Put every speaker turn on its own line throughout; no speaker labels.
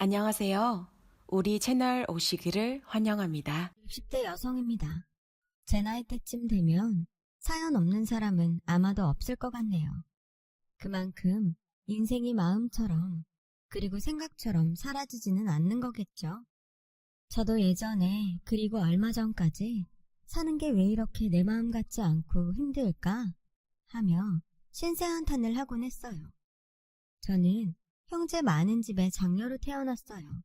안녕하세요. 우리 채널 오시기를 환영합니다.
60대 여성입니다. 제 나이 때쯤 되면 사연 없는 사람은 아마도 없을 것 같네요. 그만큼 인생이 마음처럼 그리고 생각처럼 사라지지는 않는 거겠죠. 저도 예전에 그리고 얼마 전까지 사는 게 왜 이렇게 내 마음 같지 않고 힘들까 하며 신세한탄을 하곤 했어요. 저는 형제 많은 집에 장녀로 태어났어요.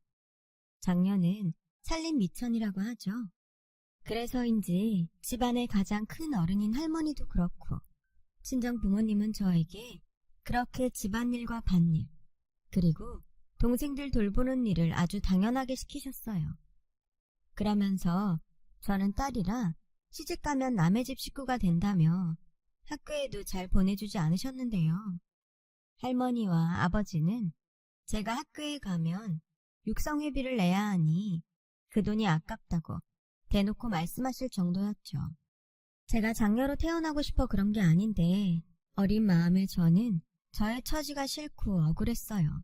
장녀는 살림 미천이라고 하죠. 그래서인지 집안의 가장 큰 어른인 할머니도 그렇고 친정 부모님은 저에게 그렇게 집안일과 밭일 그리고 동생들 돌보는 일을 아주 당연하게 시키셨어요. 그러면서 저는 딸이라 시집가면 남의 집 식구가 된다며 학교에도 잘 보내주지 않으셨는데요. 할머니와 아버지는 제가 학교에 가면 육성회비를 내야 하니 그 돈이 아깝다고 대놓고 말씀하실 정도였죠. 제가 장녀로 태어나고 싶어 그런 게 아닌데 어린 마음에 저는 저의 처지가 싫고 억울했어요.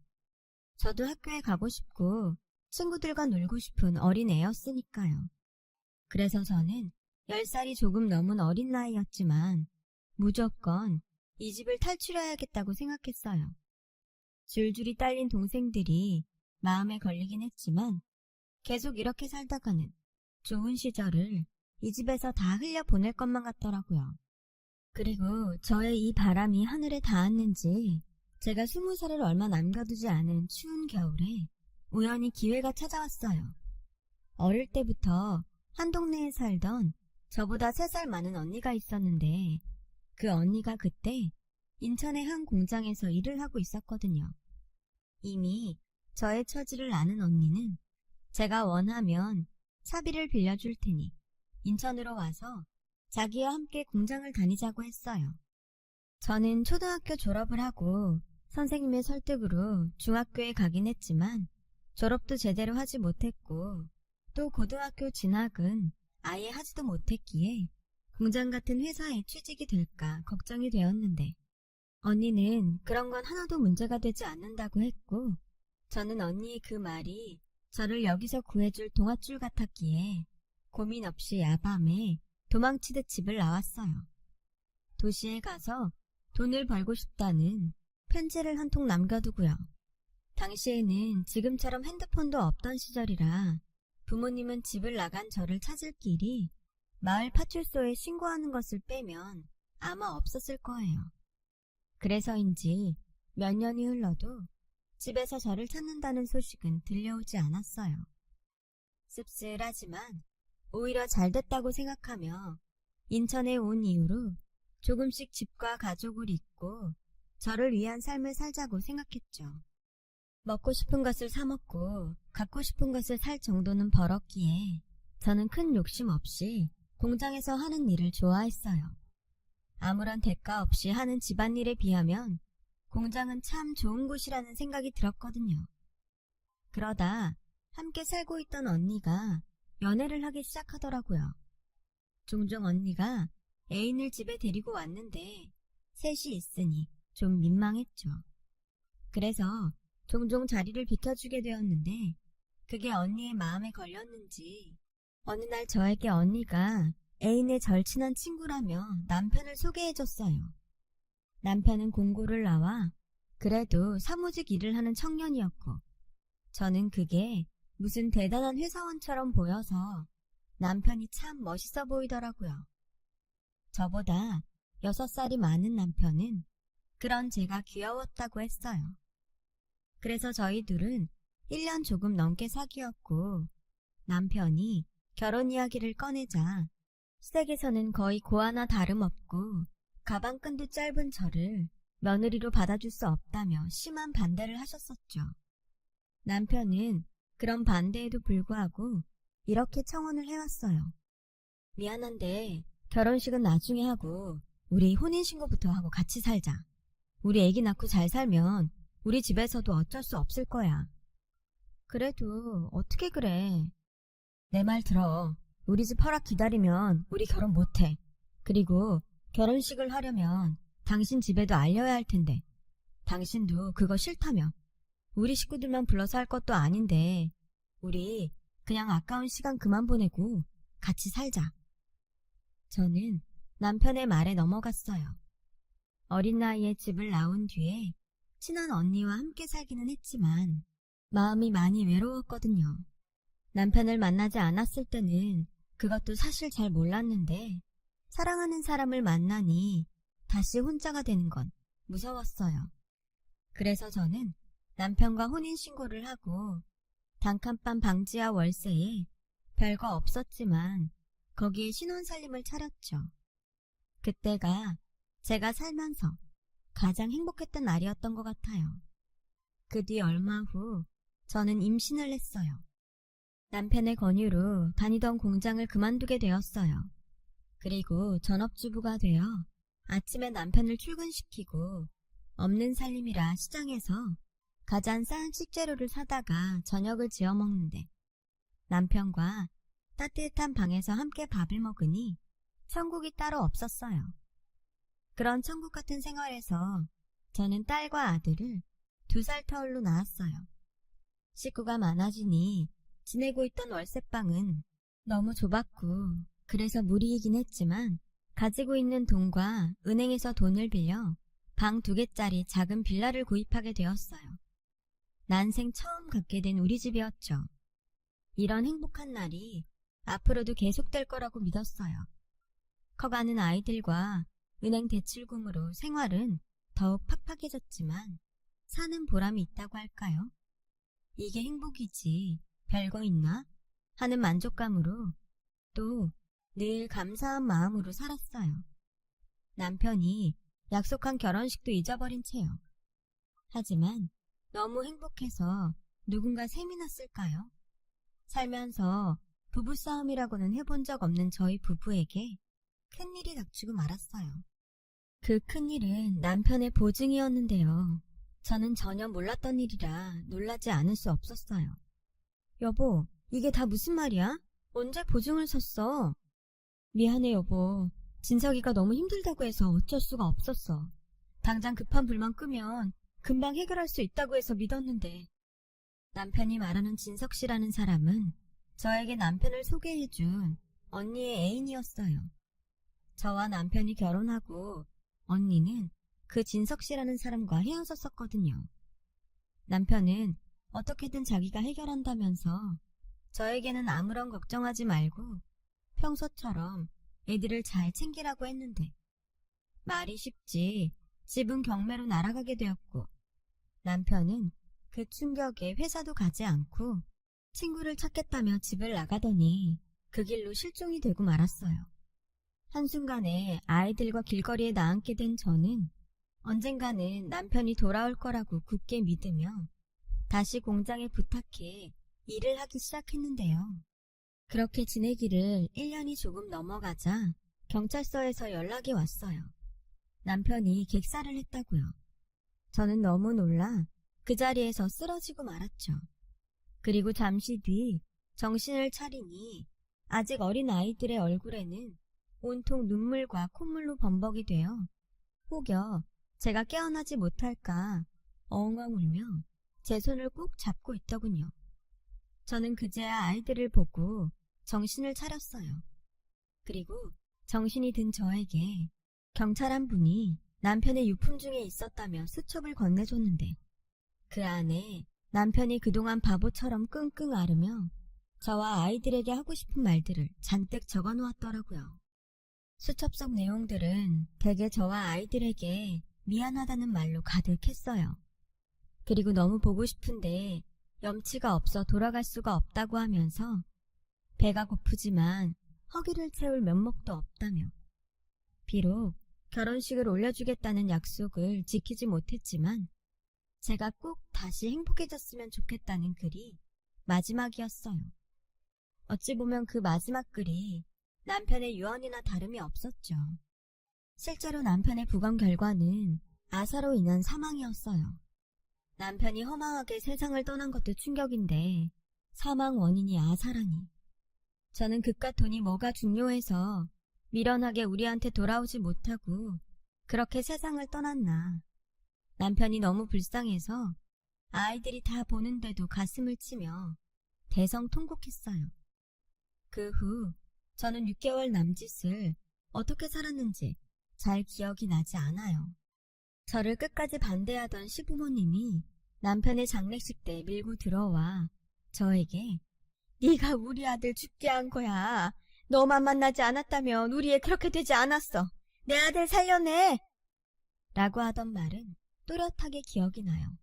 저도 학교에 가고 싶고 친구들과 놀고 싶은 어린 애였으니까요. 그래서 저는 10살이 조금 넘은 어린 나이였지만 무조건 이 집을 탈출해야겠다고 생각했어요. 줄줄이 딸린 동생들이 마음에 걸리긴 했지만 계속 이렇게 살다가는 좋은 시절을 이 집에서 다 흘려보낼 것만 같더라고요. 그리고 저의 이 바람이 하늘에 닿았는지 제가 20살을 얼마 남겨두지 않은 추운 겨울에 우연히 기회가 찾아왔어요. 어릴 때부터 한 동네에 살던 저보다 3살 많은 언니가 있었는데 그 언니가 그때 인천의 한 공장에서 일을 하고 있었거든요. 이미 저의 처지를 아는 언니는 제가 원하면 차비를 빌려줄 테니 인천으로 와서 자기와 함께 공장을 다니자고 했어요. 저는 초등학교 졸업을 하고 선생님의 설득으로 중학교에 가긴 했지만 졸업도 제대로 하지 못했고 또 고등학교 진학은 아예 하지도 못했기에 공장 같은 회사에 취직이 될까 걱정이 되었는데 언니는 그런 건 하나도 문제가 되지 않는다고 했고 저는 언니의 그 말이 저를 여기서 구해줄 동아줄 같았기에 고민 없이 야밤에 도망치듯 집을 나왔어요. 도시에 가서 돈을 벌고 싶다는 편지를 한 통 남겨두고요. 당시에는 지금처럼 핸드폰도 없던 시절이라 부모님은 집을 나간 저를 찾을 길이 마을 파출소에 신고하는 것을 빼면 아마 없었을 거예요. 그래서인지 몇 년이 흘러도 집에서 저를 찾는다는 소식은 들려오지 않았어요. 씁쓸하지만 오히려 잘 됐다고 생각하며 인천에 온 이후로 조금씩 집과 가족을 잇고 저를 위한 삶을 살자고 생각했죠. 먹고 싶은 것을 사 먹고 갖고 싶은 것을 살 정도는 벌었기에 저는 큰 욕심 없이 공장에서 하는 일을 좋아했어요. 아무런 대가 없이 하는 집안일에 비하면 공장은 참 좋은 곳이라는 생각이 들었거든요. 그러다 함께 살고 있던 언니가 연애를 하기 시작하더라고요. 종종 언니가 애인을 집에 데리고 왔는데 셋이 있으니 좀 민망했죠. 그래서 종종 자리를 비켜주게 되었는데 그게 언니의 마음에 걸렸는지 어느 날 저에게 언니가 애인의 절친한 친구라며 남편을 소개해줬어요. 남편은 공고를 나와 그래도 사무직 일을 하는 청년이었고 저는 그게 무슨 대단한 회사원처럼 보여서 남편이 참 멋있어 보이더라고요. 저보다 6살이 많은 남편은 그런 제가 귀여웠다고 했어요. 그래서 저희 둘은 1년 조금 넘게 사귀었고 남편이 결혼 이야기를 꺼내자 시댁에서는 거의 고아나 다름없고 가방끈도 짧은 저를 며느리로 받아줄 수 없다며 심한 반대를 하셨었죠. 남편은 그런 반대에도 불구하고 이렇게 청혼을 해왔어요. 미안한데 결혼식은 나중에 하고 우리 혼인신고부터 하고 같이 살자. 우리 애기 낳고 잘 살면 우리 집에서도 어쩔 수 없을 거야. 그래도 어떻게 그래. 내 말 들어. 우리 집 허락 기다리면 우리 결혼 못해. 그리고 결혼식을 하려면 당신 집에도 알려야 할 텐데 당신도 그거 싫다며. 우리 식구들만 불러서 할 것도 아닌데 우리 그냥 아까운 시간 그만 보내고 같이 살자. 저는 남편의 말에 넘어갔어요. 어린 나이에 집을 나온 뒤에 친한 언니와 함께 살기는 했지만 마음이 많이 외로웠거든요. 남편을 만나지 않았을 때는 그것도 사실 잘 몰랐는데 사랑하는 사람을 만나니 다시 혼자가 되는 건 무서웠어요. 그래서 저는 남편과 혼인신고를 하고 단칸방 방지와 월세에 별거 없었지만 거기에 신혼살림을 차렸죠. 그때가 제가 살면서 가장 행복했던 날이었던 것 같아요. 그 뒤 얼마 후 저는 임신을 했어요. 남편의 권유로 다니던 공장을 그만두게 되었어요. 그리고 전업주부가 되어 아침에 남편을 출근시키고 없는 살림이라 시장에서 가장 싼 식재료를 사다가 저녁을 지어 먹는데 남편과 따뜻한 방에서 함께 밥을 먹으니 천국이 따로 없었어요. 그런 천국 같은 생활에서 저는 딸과 아들을 2살 터울로 낳았어요. 식구가 많아지니 지내고 있던 월세방은 너무 좁았고 그래서 무리이긴 했지만 가지고 있는 돈과 은행에서 돈을 빌려 방 2개짜리 작은 빌라를 구입하게 되었어요. 난생 처음 갖게 된 우리 집이었죠. 이런 행복한 날이 앞으로도 계속될 거라고 믿었어요. 커가는 아이들과 은행 대출금으로 생활은 더욱 팍팍해졌지만 사는 보람이 있다고 할까요? 이게 행복이지 별거 있나? 하는 만족감으로 또 늘 감사한 마음으로 살았어요. 남편이 약속한 결혼식도 잊어버린 채요. 하지만 너무 행복해서 누군가 셈이 났을까요? 살면서 부부싸움이라고는 해본 적 없는 저희 부부에게 큰일이 닥치고 말았어요. 그 큰일은 남편의 보증이었는데요. 저는 전혀 몰랐던 일이라 놀라지 않을 수 없었어요. 여보, 이게 다 무슨 말이야? 언제 보증을 섰어? 미안해 여보. 진석이가 너무 힘들다고 해서 어쩔 수가 없었어. 당장 급한 불만 끄면 금방 해결할 수 있다고 해서 믿었는데. 남편이 말하는 진석 씨라는 사람은 저에게 남편을 소개해준 언니의 애인이었어요. 저와 남편이 결혼하고 언니는 그 진석 씨라는 사람과 헤어졌었거든요. 남편은 어떻게든 자기가 해결한다면서 저에게는 아무런 걱정하지 말고 평소처럼 애들을 잘 챙기라고 했는데 말이 쉽지 집은 경매로 날아가게 되었고 남편은 그 충격에 회사도 가지 않고 친구를 찾겠다며 집을 나가더니 그 길로 실종이 되고 말았어요. 한순간에 아이들과 길거리에 나앉게 된 저는 언젠가는 남편이 돌아올 거라고 굳게 믿으며 다시 공장에 부탁해 일을 하기 시작했는데요. 그렇게 지내기를 1년이 조금 넘어가자 경찰서에서 연락이 왔어요. 남편이 객사를 했다고요. 저는 너무 놀라 그 자리에서 쓰러지고 말았죠. 그리고 잠시 뒤 정신을 차리니 아직 어린 아이들의 얼굴에는 온통 눈물과 콧물로 범벅이 되어 혹여 제가 깨어나지 못할까 엉엉 울며 제 손을 꼭 잡고 있더군요. 저는 그제야 아이들을 보고 정신을 차렸어요. 그리고 정신이 든 저에게 경찰 한 분이 남편의 유품 중에 있었다며 수첩을 건네줬는데 그 안에 남편이 그동안 바보처럼 끙끙 앓으며 저와 아이들에게 하고 싶은 말들을 잔뜩 적어놓았더라고요. 수첩 속 내용들은 대개 저와 아이들에게 미안하다는 말로 가득했어요. 그리고 너무 보고 싶은데 염치가 없어 돌아갈 수가 없다고 하면서 배가 고프지만 허기를 채울 면목도 없다며 비록 결혼식을 올려주겠다는 약속을 지키지 못했지만 제가 꼭 다시 행복해졌으면 좋겠다는 글이 마지막이었어요. 어찌 보면 그 마지막 글이 남편의 유언이나 다름이 없었죠. 실제로 남편의 부검 결과는 아사로 인한 사망이었어요. 남편이 허망하게 세상을 떠난 것도 충격인데 사망 원인이 아사라니. 저는 그깟 돈이 뭐가 중요해서 미련하게 우리한테 돌아오지 못하고 그렇게 세상을 떠났나. 남편이 너무 불쌍해서 아이들이 다 보는데도 가슴을 치며 대성통곡했어요. 그 후 저는 6개월 남짓을 어떻게 살았는지 잘 기억이 나지 않아요. 저를 끝까지 반대하던 시부모님이 남편의 장례식 때 밀고 들어와 저에게 네가 우리 아들 죽게 한 거야. 너만 만나지 않았다면 우리 애 그렇게 되지 않았어. 내 아들 살려내! 라고 하던 말은 또렷하게 기억이 나요.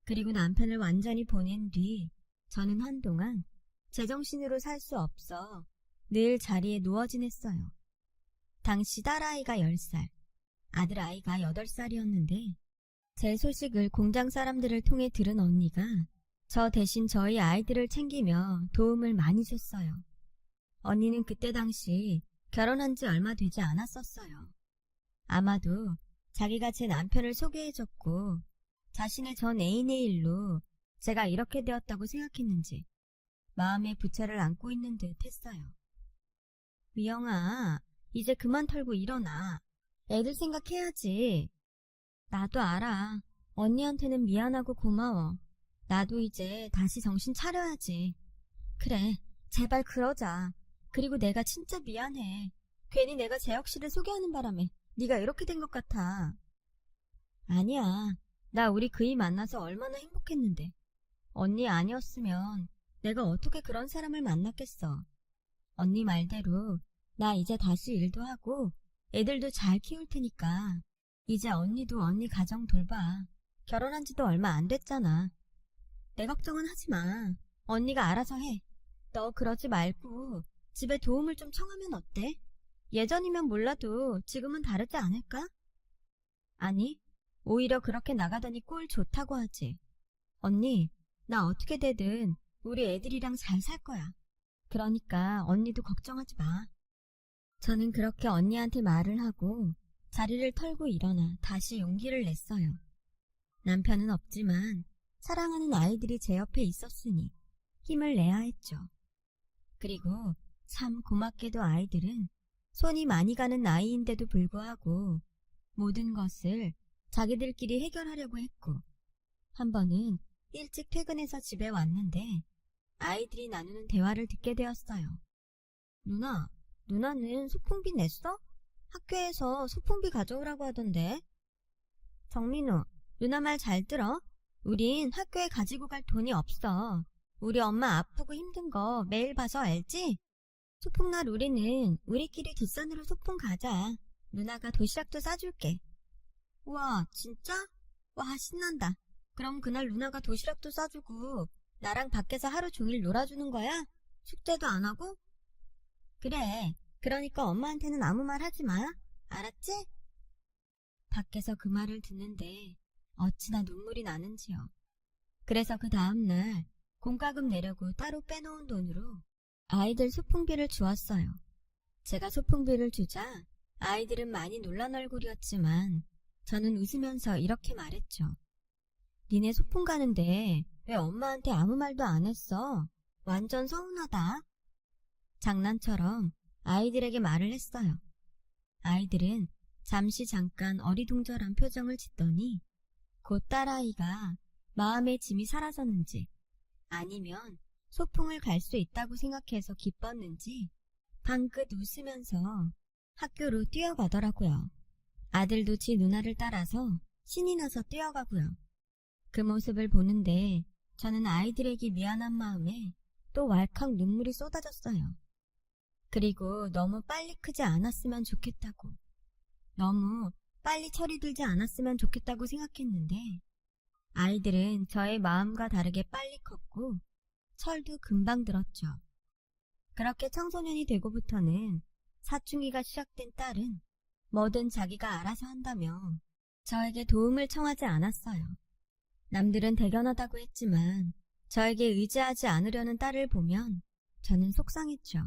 그리고 남편을 완전히 보낸 뒤 저는 한동안 제정신으로 살 수 없어 늘 자리에 누워 지냈어요. 당시 딸아이가 10살, 아들아이가 8살이었는데 제 소식을 공장 사람들을 통해 들은 언니가 저 대신 저희 아이들을 챙기며 도움을 많이 줬어요. 언니는 그때 당시 결혼한 지 얼마 되지 않았었어요. 아마도 자기가 제 남편을 소개해줬고 자신의 전 애인의 일로 제가 이렇게 되었다고 생각했는지 마음에 부채를 안고 있는 듯 했어요. 미영아, 이제 그만 털고 일어나. 애들 생각해야지. 나도 알아. 언니한테는 미안하고 고마워. 나도 이제 다시 정신 차려야지. 그래, 제발 그러자. 그리고 내가 진짜 미안해. 괜히 내가 재혁 씨를 소개하는 바람에 네가 이렇게 된 것 같아. 아니야. 나 우리 그이 만나서 얼마나 행복했는데. 언니 아니었으면 내가 어떻게 그런 사람을 만났겠어. 언니 말대로 나 이제 다시 일도 하고 애들도 잘 키울 테니까 이제 언니도 언니 가정 돌봐. 결혼한 지도 얼마 안 됐잖아. 내 걱정은 하지 마. 언니가 알아서 해. 너 그러지 말고 집에 도움을 좀 청하면 어때? 예전이면 몰라도 지금은 다르지 않을까? 아니, 오히려 그렇게 나가더니 꼴 좋다고 하지. 언니, 나 어떻게 되든 우리 애들이랑 잘 살 거야. 그러니까 언니도 걱정하지 마. 저는 그렇게 언니한테 말을 하고 자리를 털고 일어나 다시 용기를 냈어요. 남편은 없지만 사랑하는 아이들이 제 옆에 있었으니 힘을 내야 했죠. 그리고 참 고맙게도 아이들은 손이 많이 가는 나이인데도 불구하고 모든 것을 자기들끼리 해결하려고 했고 한 번은 일찍 퇴근해서 집에 왔는데 아이들이 나누는 대화를 듣게 되었어요. 누나는 소풍비 냈어? 학교에서 소풍비 가져오라고 하던데. 정민우, 누나 말 잘 들어. 우린 학교에 가지고 갈 돈이 없어. 우리 엄마 아프고 힘든 거 매일 봐서 알지? 소풍날 우리는 우리끼리 뒷산으로 소풍 가자. 누나가 도시락도 싸줄게. 우와, 진짜? 와, 신난다. 그럼 그날 누나가 도시락도 싸주고 나랑 밖에서 하루 종일 놀아주는 거야? 숙제도 안 하고? 그래. 그러니까 엄마한테는 아무 말 하지 마. 알았지? 밖에서 그 말을 듣는데 어찌나 눈물이 나는지요. 그래서 그 다음날 공과금 내려고 따로 빼놓은 돈으로 아이들 소풍비를 주었어요. 제가 소풍비를 주자 아이들은 많이 놀란 얼굴이었지만 저는 웃으면서 이렇게 말했죠. 니네 소풍 가는데 왜 엄마한테 아무 말도 안 했어? 완전 서운하다. 장난처럼 아이들에게 말을 했어요. 아이들은 잠깐 어리둥절한 표정을 짓더니 곧 딸아이가 마음의 짐이 사라졌는지 아니면 소풍을 갈 수 있다고 생각해서 기뻤는지 방긋 웃으면서 학교로 뛰어가더라고요. 아들도 지 누나를 따라서 신이 나서 뛰어가고요. 그 모습을 보는데 저는 아이들에게 미안한 마음에 또 왈칵 눈물이 쏟아졌어요. 그리고 너무 빨리 크지 않았으면 좋겠다고, 너무 빨리 철이 들지 않았으면 좋겠다고 생각했는데 아이들은 저의 마음과 다르게 빨리 컸고 철도 금방 들었죠. 그렇게 청소년이 되고부터는 사춘기가 시작된 딸은 뭐든 자기가 알아서 한다며 저에게 도움을 청하지 않았어요. 남들은 대견하다고 했지만 저에게 의지하지 않으려는 딸을 보면 저는 속상했죠.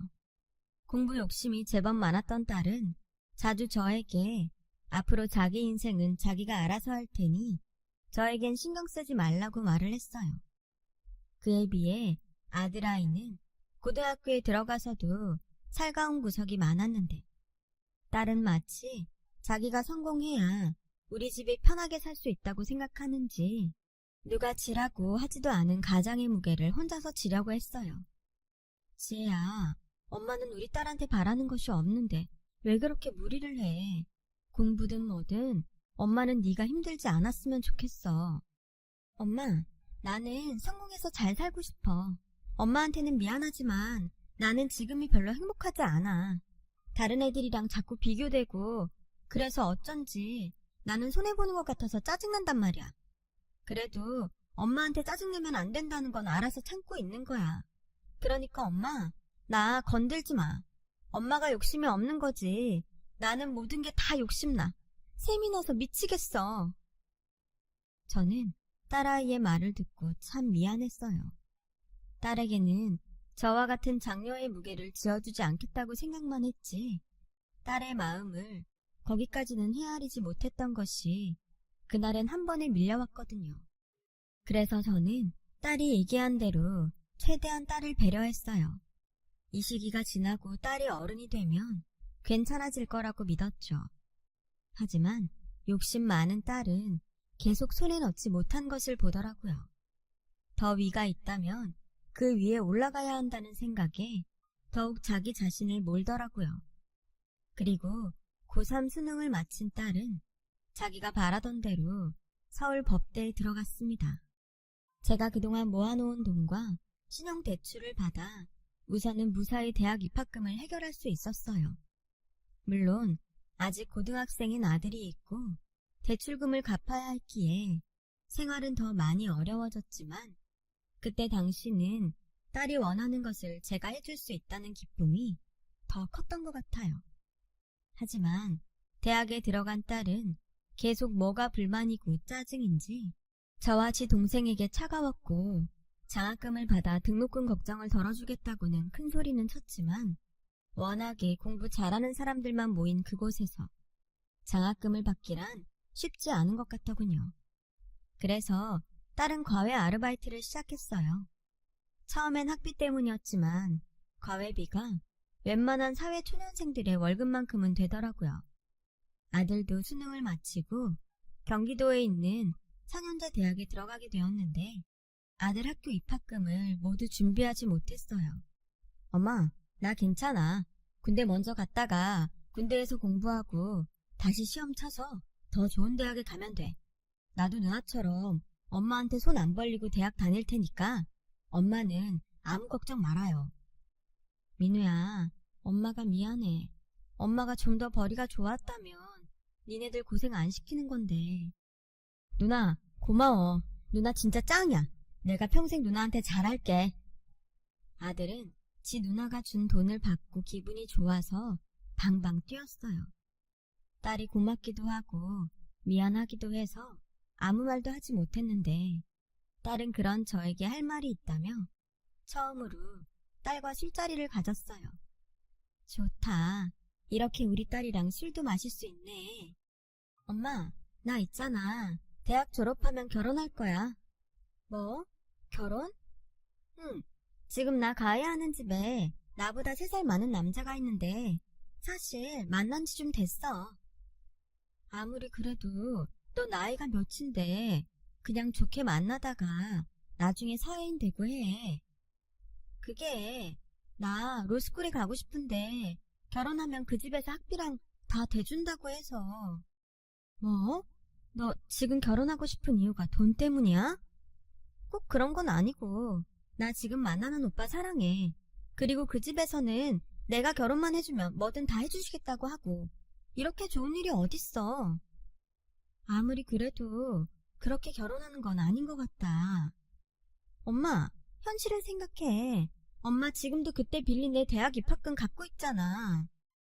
공부 욕심이 제법 많았던 딸은 자주 저에게 앞으로 자기 인생은 자기가 알아서 할 테니 저에겐 신경 쓰지 말라고 말을 했어요. 그에 비해 아들아이는 고등학교에 들어가서도 살가운 구석이 많았는데 딸은 마치 자기가 성공해야 우리 집이 편하게 살 수 있다고 생각하는지 누가 지라고 하지도 않은 가장의 무게를 혼자서 지려고 했어요. 지혜야, 엄마는 우리 딸한테 바라는 것이 없는데 왜 그렇게 무리를 해? 공부든 뭐든 엄마는 네가 힘들지 않았으면 좋겠어. 엄마, 나는 성공해서 잘 살고 싶어. 엄마한테는 미안하지만 나는 지금이 별로 행복하지 않아. 다른 애들이랑 자꾸 비교되고 그래서 어쩐지 나는 손해보는 것 같아서 짜증난단 말이야. 그래도 엄마한테 짜증내면 안 된다는 건 알아서 참고 있는 거야. 그러니까 엄마, 나 건들지 마. 엄마가 욕심이 없는 거지. 나는 모든 게 다 욕심나. 셈이 나서 미치겠어. 저는 딸아이의 말을 듣고 참 미안했어요. 딸에게는 저와 같은 장녀의 무게를 지어주지 않겠다고 생각만 했지, 딸의 마음을 거기까지는 헤아리지 못했던 것이 그날엔 한 번에 밀려왔거든요. 그래서 저는 딸이 얘기한 대로 최대한 딸을 배려했어요. 이 시기가 지나고 딸이 어른이 되면 괜찮아질 거라고 믿었죠. 하지만 욕심 많은 딸은 계속 손에 넣지 못한 것을 보더라고요. 더 위가 있다면 그 위에 올라가야 한다는 생각에 더욱 자기 자신을 몰더라고요. 그리고 고3 수능을 마친 딸은 자기가 바라던 대로 서울 법대에 들어갔습니다. 제가 그동안 모아놓은 돈과 신용대출을 받아 우선은 무사히 대학 입학금을 해결할 수 있었어요. 물론 아직 고등학생인 아들이 있고 대출금을 갚아야 했기에 생활은 더 많이 어려워졌지만 그때 당시는 딸이 원하는 것을 제가 해줄 수 있다는 기쁨이 더 컸던 것 같아요. 하지만 대학에 들어간 딸은 계속 뭐가 불만이고 짜증인지 저와 지 동생에게 차가웠고 장학금을 받아 등록금 걱정을 덜어주겠다고는 큰 소리는 쳤지만 워낙에 공부 잘하는 사람들만 모인 그곳에서 장학금을 받기란 쉽지 않은 것 같더군요. 그래서 딸은 과외 아르바이트를 시작했어요. 처음엔 학비 때문이었지만 과외비가 웬만한 사회 초년생들의 월급만큼은 되더라고요. 아들도 수능을 마치고 경기도에 있는 4년제 대학에 들어가게 되었는데 아들 학교 입학금을 모두 준비하지 못했어요. 엄마, 나 괜찮아. 군대 먼저 갔다가 군대에서 공부하고 다시 시험 쳐서 더 좋은 대학에 가면 돼. 나도 누나처럼 엄마한테 손 안 벌리고 대학 다닐 테니까 엄마는 아무 걱정 말아요. 민우야, 엄마가 미안해. 엄마가 좀 더 벌이가 좋았다면 니네들 고생 안 시키는 건데. 누나, 고마워. 누나 진짜 짱이야. 내가 평생 누나한테 잘할게. 아들은 지 누나가 준 돈을 받고 기분이 좋아서 방방 뛰었어요. 딸이 고맙기도 하고 미안하기도 해서 아무 말도 하지 못했는데 딸은 그런 저에게 할 말이 있다며 처음으로 딸과 술자리를 가졌어요. 좋다. 이렇게 우리 딸이랑 술도 마실 수 있네. 엄마, 나 있잖아. 대학 졸업하면 결혼할 거야. 뭐? 결혼? 응. 지금 나 가야 하는 집에 나보다 3살 많은 남자가 있는데 사실 만난 지 좀 됐어. 아무리 그래도 너 나이가 몇인데 그냥 좋게 만나다가 나중에 사회인 되고 해. 그게 나 로스쿨에 가고 싶은데 결혼하면 그 집에서 학비랑 다 대준다고 해서. 뭐? 너 지금 결혼하고 싶은 이유가 돈 때문이야? 꼭 그런 건 아니고 나 지금 만나는 오빠 사랑해. 그리고 그 집에서는 내가 결혼만 해주면 뭐든 다 해주시겠다고 하고 이렇게 좋은 일이 어딨어. 아무리 그래도 그렇게 결혼하는 건 아닌 것 같다. 엄마, 현실을 생각해. 엄마 지금도 그때 빌린 내 대학 입학금 갖고 있잖아.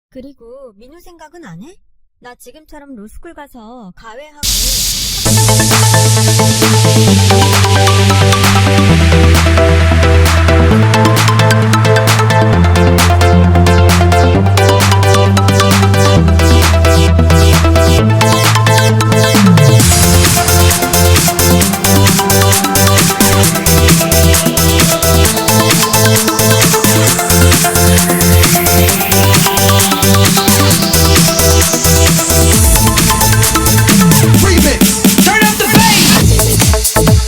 그리고 민우 생각은 안 해? 나 지금처럼 로스쿨 가서 과외하고
Remix. Turn up the bass.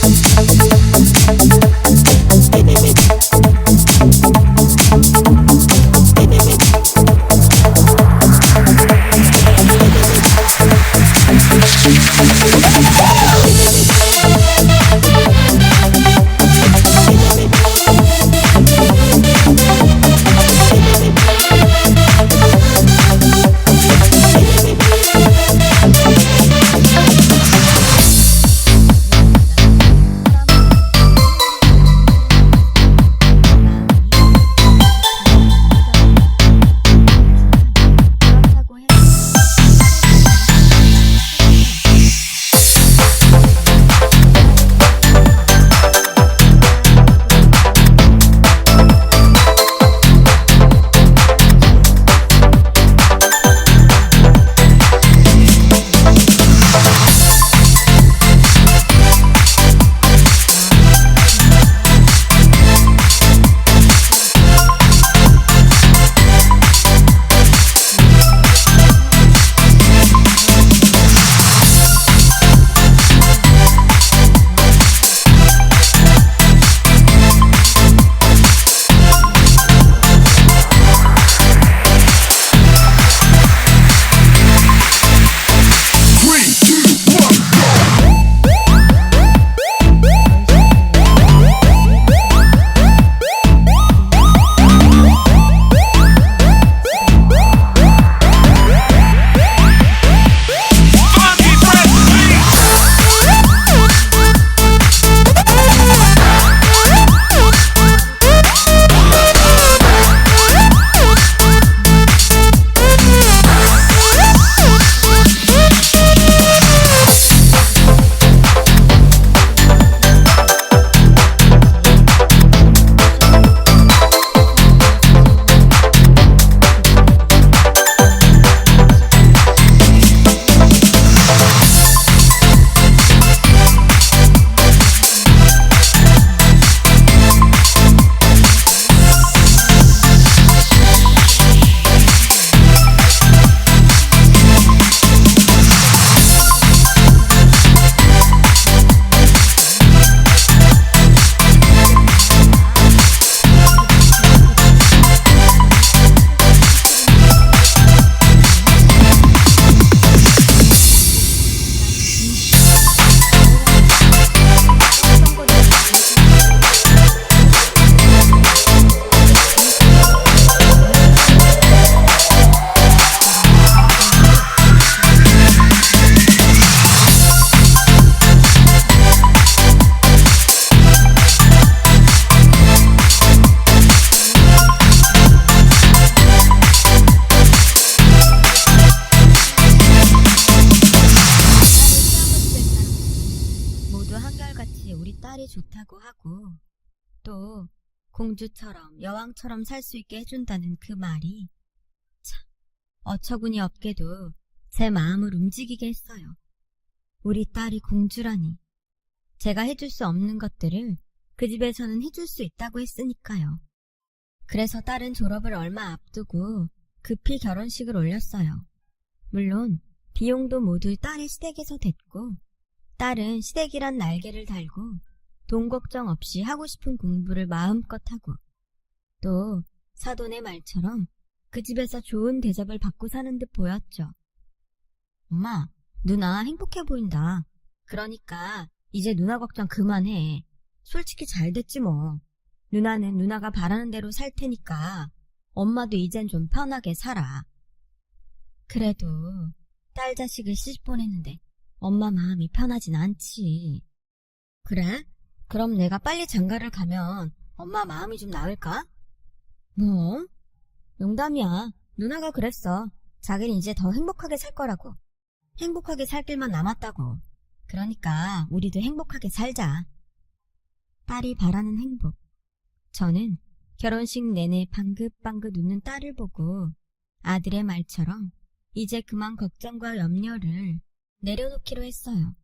해준다고 하고 또 공주처럼 여왕처럼 살 수 있게 해준다는 그 말이 참 어처구니 없게도 제 마음을 움직이게 했어요. 우리 딸이 공주라니. 제가 해줄 수 없는 것들을 그 집에서는 해줄 수 있다고 했으니까요. 그래서 딸은 졸업을 얼마 앞두고 급히 결혼식을 올렸어요. 물론 비용도 모두 딸의 시댁에서 됐고 딸은 시댁이란 날개를 달고 돈 걱정 없이 하고 싶은 공부를 마음껏 하고 또 사돈의 말처럼 그 집에서 좋은 대접을 받고 사는 듯 보였죠. 엄마, 누나 행복해 보인다. 그러니까 이제 누나 걱정 그만해. 솔직히 잘 됐지 뭐. 누나는 누나가 바라는 대로 살 테니까 엄마도 이젠 좀 편하게 살아. 그래도 딸 자식을 시집 보냈는데 엄마 마음이 편하진 않지. 그래? 그럼 내가 빨리 장가를 가면 엄마 마음이 좀 나을까? 뭐? 농담이야. 누나가 그랬어. 자기는 이제 더 행복하게 살 거라고. 행복하게 살 길만 남았다고. 그러니까 우리도 행복하게 살자. 딸이 바라는 행복. 저는 결혼식 내내 방긋방긋 웃는 딸을 보고 아들의 말처럼 이제 그만 걱정과 염려를 내려놓기로 했어요.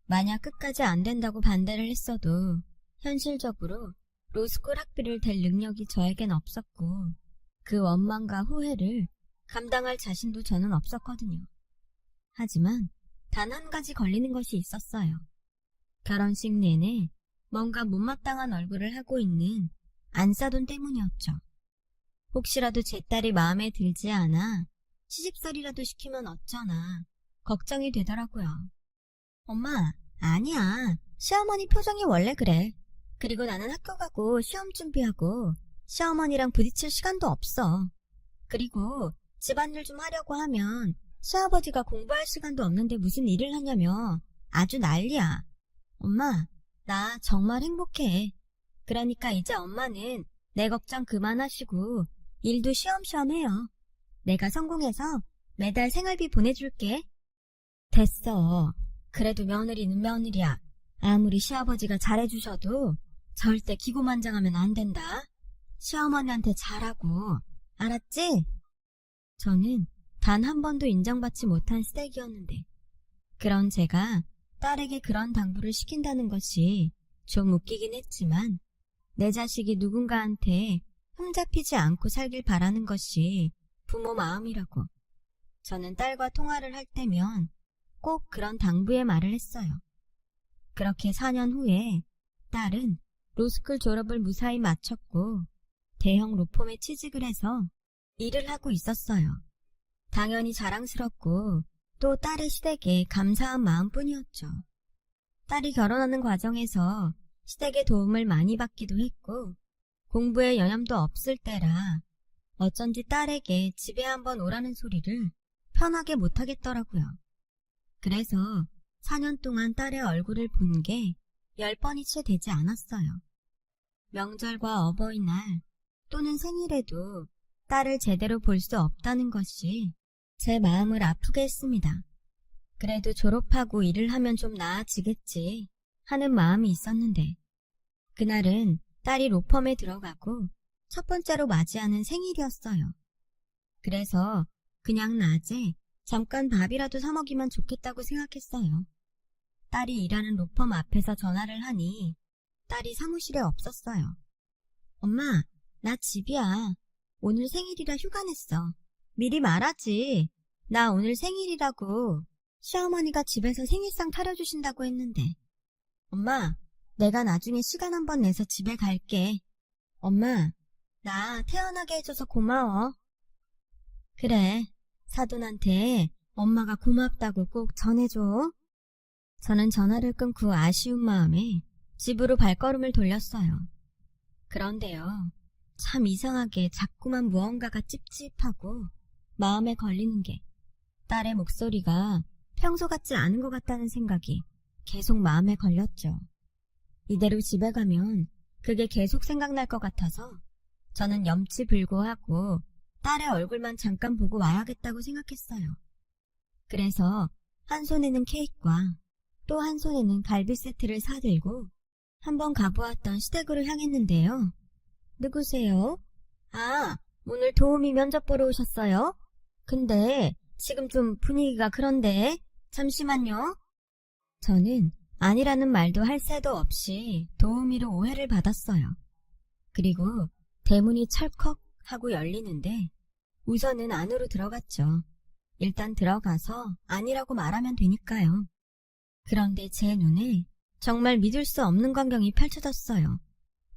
만약 끝까지 안 된다고 반대를 했어도 현실적으로 로스쿨 학비를 댈 능력이 저에겐 없었고 그 원망과 후회를 감당할 자신도 저는 없었거든요. 하지만 단 한 가지 걸리는 것이 있었어요. 결혼식 내내 뭔가 못마땅한 얼굴을 하고 있는 안사돈 때문이었죠. 혹시라도 제 딸이 마음에 들지 않아 시집살이라도 시키면 어쩌나 걱정이 되더라고요. 엄마, 아니야. 시어머니 표정이 원래 그래. 그리고 나는 학교 가고 시험 준비하고 시어머니랑 부딪힐 시간도 없어. 그리고 집안일 좀 하려고 하면 시아버지가 공부할 시간도 없는데 무슨 일을 하냐며 아주 난리야. 엄마, 나 정말 행복해. 그러니까 이제 엄마는 내 걱정 그만하시고 일도 쉬엄쉬엄 해요. 내가 성공해서 매달 생활비 보내줄게. 됐어. 그래도 며느리는 며느리야. 아무리 시아버지가 잘해주셔도 절대 기고만장하면 안 된다. 시어머니한테 잘하고, 알았지? 저는 단 한 번도 인정받지 못한 스택이었는데 그런 제가 딸에게 그런 당부를 시킨다는 것이 좀 웃기긴 했지만 내 자식이 누군가한테 흠잡히지 않고 살길 바라는 것이 부모 마음이라고 저는 딸과 통화를 할 때면 꼭 그런 당부의 말을 했어요. 그렇게 4년 후에 딸은 로스쿨 졸업을 무사히 마쳤고 대형 로펌에 취직을 해서 일을 하고 있었어요. 당연히 자랑스럽고 또 딸의 시댁에 감사한 마음뿐이었죠. 딸이 결혼하는 과정에서 시댁의 도움을 많이 받기도 했고 공부에 여념도 없을 때라 어쩐지 딸에게 집에 한번 오라는 소리를 편하게 못하겠더라고요. 그래서 4년 동안 딸의 얼굴을 본 게 10번이 채 되지 않았어요. 명절과 어버이날 또는 생일에도 딸을 제대로 볼 수 없다는 것이 제 마음을 아프게 했습니다. 그래도 졸업하고 일을 하면 좀 나아지겠지 하는 마음이 있었는데 그날은 딸이 로펌에 들어가고 첫 번째로 맞이하는 생일이었어요. 그래서 그냥 낮에 잠깐 밥이라도 사 먹이면 좋겠다고 생각했어요. 딸이 일하는 로펌 앞에서 전화를 하니 딸이 사무실에 없었어요. 엄마, 나 집이야. 오늘 생일이라 휴가 냈어. 미리 말하지. 나 오늘 생일이라고. 시어머니가 집에서 생일상 차려주신다고 했는데. 엄마, 내가 나중에 시간 한번 내서 집에 갈게. 엄마, 나 태어나게 해줘서 고마워. 그래, 사돈한테 엄마가 고맙다고 꼭 전해줘. 저는 전화를 끊고 아쉬운 마음에 집으로 발걸음을 돌렸어요. 그런데요, 참 이상하게 자꾸만 무언가가 찝찝하고 마음에 걸리는 게 딸의 목소리가 평소 같지 않은 것 같다는 생각이 계속 마음에 걸렸죠. 이대로 집에 가면 그게 계속 생각날 것 같아서 저는 염치불고하고 딸의 얼굴만 잠깐 보고 와야겠다고 생각했어요. 그래서 한 손에는 케이크와 또 한 손에는 갈비 세트를 사들고 한번 가보았던 시댁으로 향했는데요. 누구세요? 아, 오늘 도우미 면접 보러 오셨어요? 근데 지금 좀 분위기가 그런데 잠시만요. 저는 아니라는 말도 할 새도 없이 도우미로 오해를 받았어요. 그리고 대문이 철컥 하고 열리는데 우선은 안으로 들어갔죠. 일단 들어가서 아니라고 말하면 되니까요. 그런데 제 눈에 정말 믿을 수 없는 광경이 펼쳐졌어요.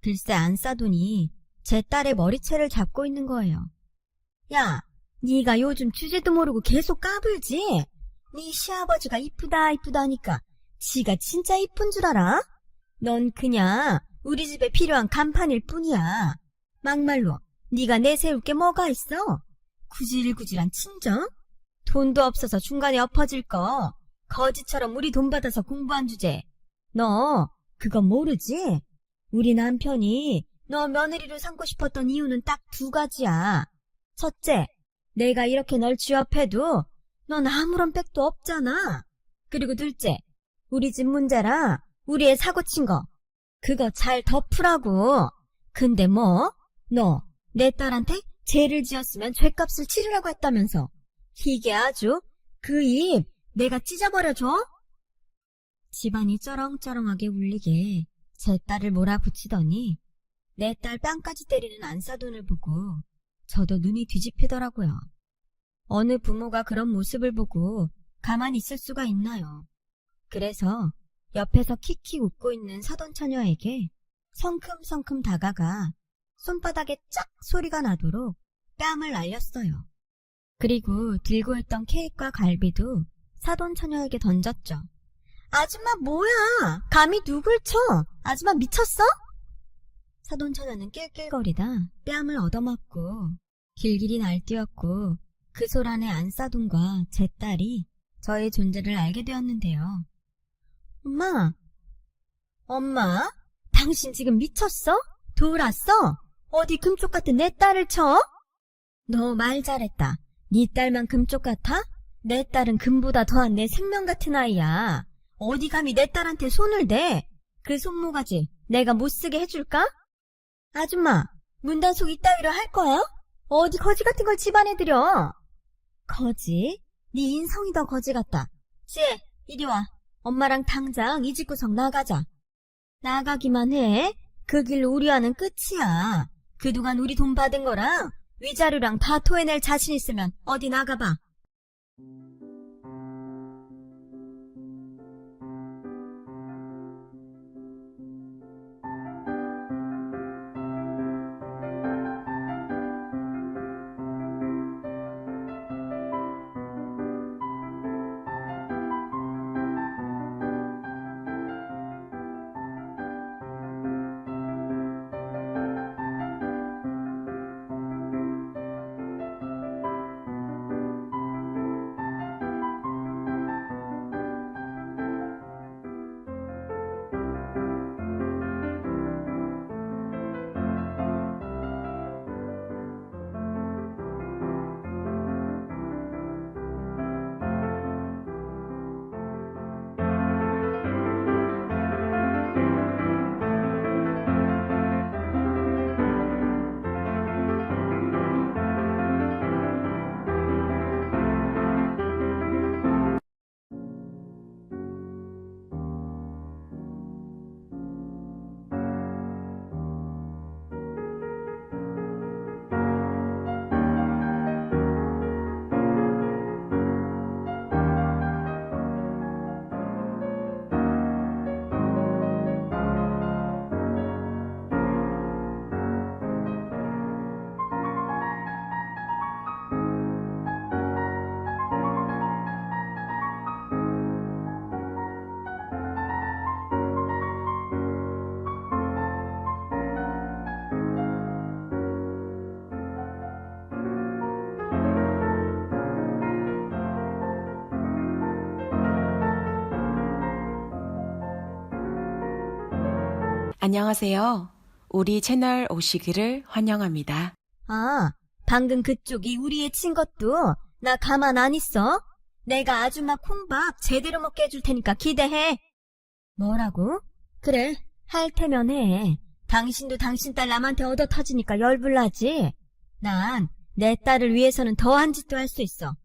글쎄 안 싸더니 제 딸의 머리채를 잡고 있는 거예요. 야, 네가 요즘 주제도 모르고 계속 까불지? 네 시아버지가 이쁘다 이쁘다니까 지가 진짜 이쁜 줄 알아? 넌 그냥 우리 집에 필요한 간판일 뿐이야. 막말로 네가 내세울 게 뭐가 있어? 구질구질한 친정? 돈도 없어서 중간에 엎어질 거 거지처럼 우리 돈 받아서 공부한 주제. 너 그건 모르지? 우리 남편이 너 며느리로 삼고 싶었던 이유는 딱 두 가지야. 첫째, 내가 이렇게 널 취업해도 넌 아무런 백도 없잖아. 그리고 둘째, 우리 집 문제라 우리 애 사고 친 거. 그거 잘 덮으라고. 근데 뭐? 너 내 딸한테 죄를 지었으면 죄값을 치르라고 했다면서. 이게 아주 그 입 내가 찢어버려줘? 집안이 쩌렁쩌렁하게 울리게 제 딸을 몰아붙이더니 내 딸 뺨까지 때리는 안사돈을 보고 저도 눈이 뒤집히더라고요. 어느 부모가 그런 모습을 보고 가만히 있을 수가 있나요? 그래서 옆에서 킥킥 웃고 있는 사돈처녀에게 성큼성큼 다가가 손바닥에 짝 소리가 나도록 뺨을 날렸어요. 그리고 들고 있던 케이크와 갈비도 사돈처녀에게 던졌죠. 아줌마 뭐야? 감히 누굴 쳐? 아줌마 미쳤어? 사돈처녀는 낄낄거리다 뺨을 얻어맞고 길길이 날뛰었고 그 소란에 안사돈과 제 딸이 저의 존재를 알게 되었는데요. 엄마, 당신 지금 미쳤어? 돌았어? 어디 금쪽 같은 내 딸을 쳐? 너 말 잘했다. 네 딸만 금쪽 같아? 내 딸은 금보다 더한 내 생명 같은 아이야. 어디 감히 내 딸한테 손을 대? 그 손모가지 내가 못쓰게 해줄까? 아줌마, 문단속 이따위로 할 거야? 어디 거지 같은 걸 집안에 들여? 거지? 네 인성이 더 거지 같다. 지혜, 이리 와. 엄마랑 당장 이 집구석 나가자. 나가기만 해. 그 길로 우리와는 끝이야. 그동안 우리 돈 받은 거랑 위자료랑 다 토해낼 자신 있으면 어디 나가봐.
안녕하세요. 우리 채널 오시기를 환영합니다.
아, 방금 그쪽이 우리 애 친 것도 나 가만 안 있어? 내가 아줌마 콩밥 제대로 먹게 해줄 테니까 기대해. 뭐라고? 그래, 할 테면 해. 당신도 당신 딸 남한테 얻어 터지니까 열불나지? 난 내 딸을 위해서는 더한 짓도 할 수 있어.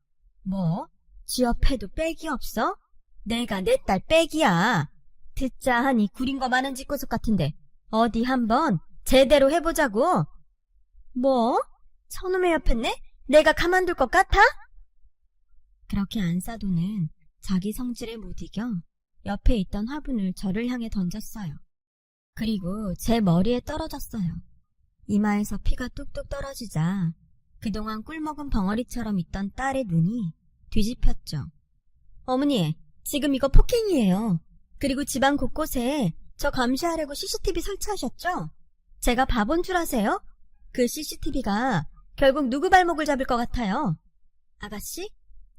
뭐? 쥐업해도 빽이 없어? 내가 내 딸 빽이야. 듣자 하니 구린 거 많은 집구석 같은데 어디 한번 제대로 해보자고. 뭐? 저놈의 옆했네? 내가 가만둘 것 같아? 그렇게 안사도는 자기 성질에 못 이겨 옆에 있던 화분을 저를 향해 던졌어요. 그리고 제 머리에 떨어졌어요. 이마에서 피가 뚝뚝 떨어지자 그동안 꿀먹은 벙어리처럼 있던 딸의 눈이 뒤집혔죠. 어머니, 지금 이거 폭행이에요. 그리고 집안 곳곳에 저 감시하려고 CCTV 설치하셨죠? 제가 바본 줄 아세요? 그 CCTV가 결국 누구 발목을 잡을 것 같아요? 아가씨?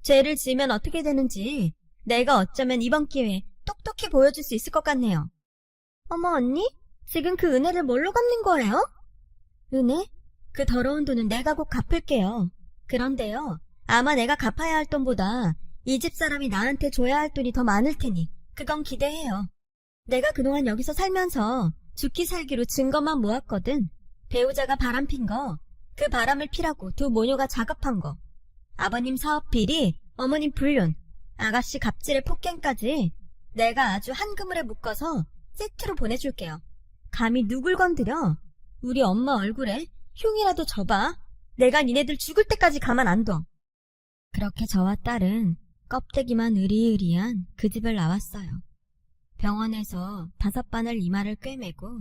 죄를 지으면 어떻게 되는지 내가 어쩌면 이번 기회에 똑똑히 보여줄 수 있을 것 같네요. 어머 언니? 지금 그 은혜를 뭘로 갚는 거예요? 은혜? 그 더러운 돈은 내가 곧 갚을게요. 그런데요, 아마 내가 갚아야 할 돈보다 이 집 사람이 나한테 줘야 할 돈이 더 많을 테니 그건 기대해요. 내가 그동안 여기서 살면서 죽기 살기로 증거만 모았거든. 배우자가 바람핀 거, 그 바람을 피라고 두 모녀가 작업한 거, 아버님 사업 비리, 어머님 불륜, 아가씨 갑질의 폭행까지 내가 아주 한 그물에 묶어서 세트로 보내줄게요. 감히 누굴 건드려? 우리 엄마 얼굴에 흉이라도 져봐. 내가 니네들 죽을 때까지 가만 안 둬. 그렇게 저와 딸은 껍데기만 으리으리한 그 집을 나왔어요. 병원에서 5바늘 이마를 꿰매고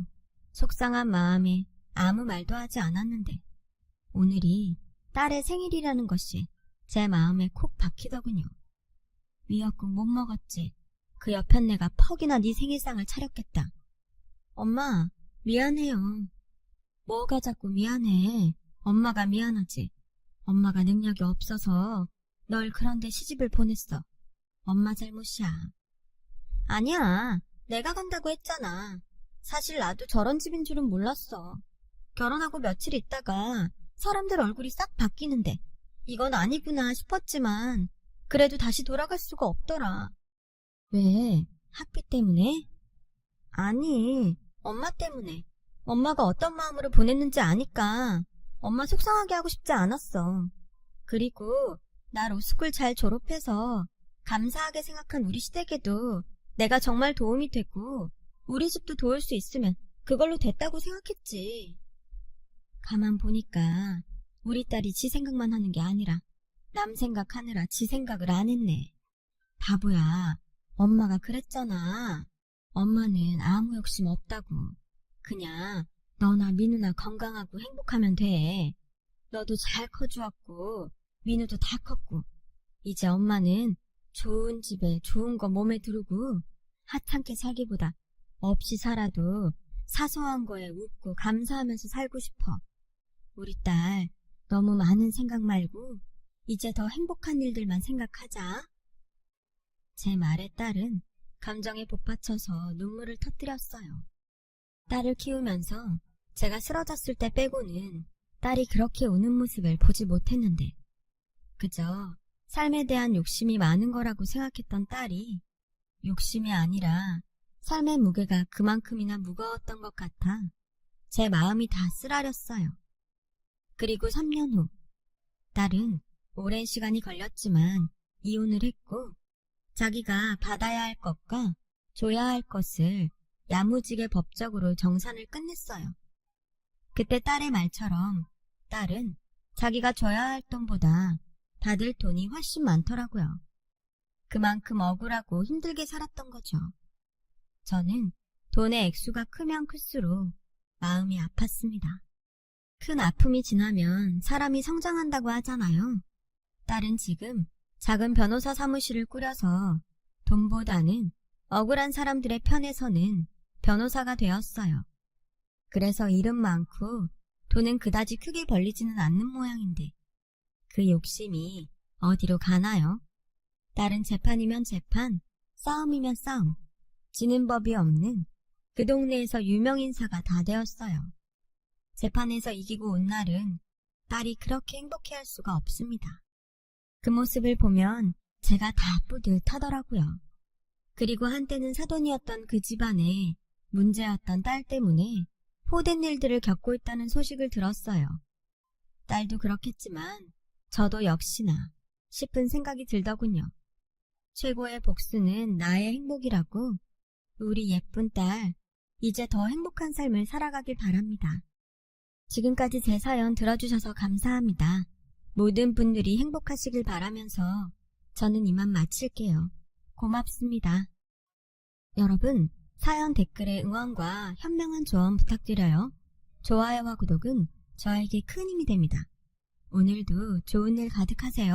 속상한 마음에 아무 말도 하지 않았는데 오늘이 딸의 생일이라는 것이 제 마음에 콕 박히더군요. 미역국 못 먹었지. 그 옆편네가 퍽이나 네 생일상을 차렸겠다. 엄마, 미안해요. 뭐가 자꾸 미안해. 엄마가 미안하지. 엄마가 능력이 없어서 널 그런데 시집을 보냈어. 엄마 잘못이야. 아니야. 내가 간다고 했잖아. 사실 나도 저런 집인 줄은 몰랐어. 결혼하고 며칠 있다가 사람들 얼굴이 싹 바뀌는데 이건 아니구나 싶었지만 그래도 다시 돌아갈 수가 없더라. 왜? 학비 때문에? 아니, 엄마 때문에. 엄마가 어떤 마음으로 보냈는지 아니까 엄마 속상하게 하고 싶지 않았어. 그리고 나 로스쿨 잘 졸업해서 감사하게 생각한 우리 시댁에도 내가 정말 도움이 되고 우리 집도 도울 수 있으면 그걸로 됐다고 생각했지. 가만 보니까 우리 딸이 지 생각만 하는 게 아니라 남 생각하느라 지 생각을 안 했네. 바보야, 엄마가 그랬잖아. 엄마는 아무 욕심 없다고. 그냥 너나 민우나 건강하고 행복하면 돼. 너도 잘 커주었고 민우도 다 컸고 이제 엄마는 좋은 집에 좋은 거 몸에 두르고 하찮게 살기보다 없이 살아도 사소한 거에 웃고 감사하면서 살고 싶어. 우리 딸 너무 많은 생각 말고 이제 더 행복한 일들만 생각하자. 제 말에 딸은 감정에 복받쳐서 눈물을 터뜨렸어요. 딸을 키우면서 제가 쓰러졌을 때 빼고는 딸이 그렇게 우는 모습을 보지 못했는데 그저 삶에 대한 욕심이 많은 거라고 생각했던 딸이 욕심이 아니라 삶의 무게가 그만큼이나 무거웠던 것 같아 제 마음이 다 쓰라렸어요. 그리고 3년 후 딸은 오랜 시간이 걸렸지만 이혼을 했고 자기가 받아야 할 것과 줘야 할 것을 야무지게 법적으로 정산을 끝냈어요. 그때 딸의 말처럼 딸은 자기가 줘야 할 돈보다 받을 돈이 훨씬 많더라고요. 그만큼 억울하고 힘들게 살았던 거죠. 저는 돈의 액수가 크면 클수록 마음이 아팠습니다. 큰 아픔이 지나면 사람이 성장한다고 하잖아요. 딸은 지금 작은 변호사 사무실을 꾸려서 돈보다는 억울한 사람들의 편에 서는 변호사가 되었어요. 그래서 일은 많고 돈은 그다지 크게 벌리지는 않는 모양인데 그 욕심이 어디로 가나요? 딸은 재판이면 재판, 싸움이면 싸움, 지는 법이 없는 그 동네에서 유명 인사가 다 되었어요. 재판에서 이기고 온 날은 딸이 그렇게 행복해할 수가 없습니다. 그 모습을 보면 제가 다 뿌듯하더라고요. 그리고 한때는 사돈이었던 그 집안에 문제였던 딸 때문에 호된 일들을 겪고 있다는 소식을 들었어요. 딸도 그렇겠지만 저도 역시나 싶은 생각이 들더군요. 최고의 복수는 나의 행복이라고 우리 예쁜 딸, 이제 더 행복한 삶을 살아가길 바랍니다. 지금까지 제 사연 들어주셔서 감사합니다. 모든 분들이 행복하시길 바라면서 저는 이만 마칠게요. 고맙습니다. 여러분, 사연 댓글에 응원과 현명한 조언 부탁드려요. 좋아요와 구독은 저에게 큰 힘이 됩니다. 오늘도 좋은 일 가득하세요.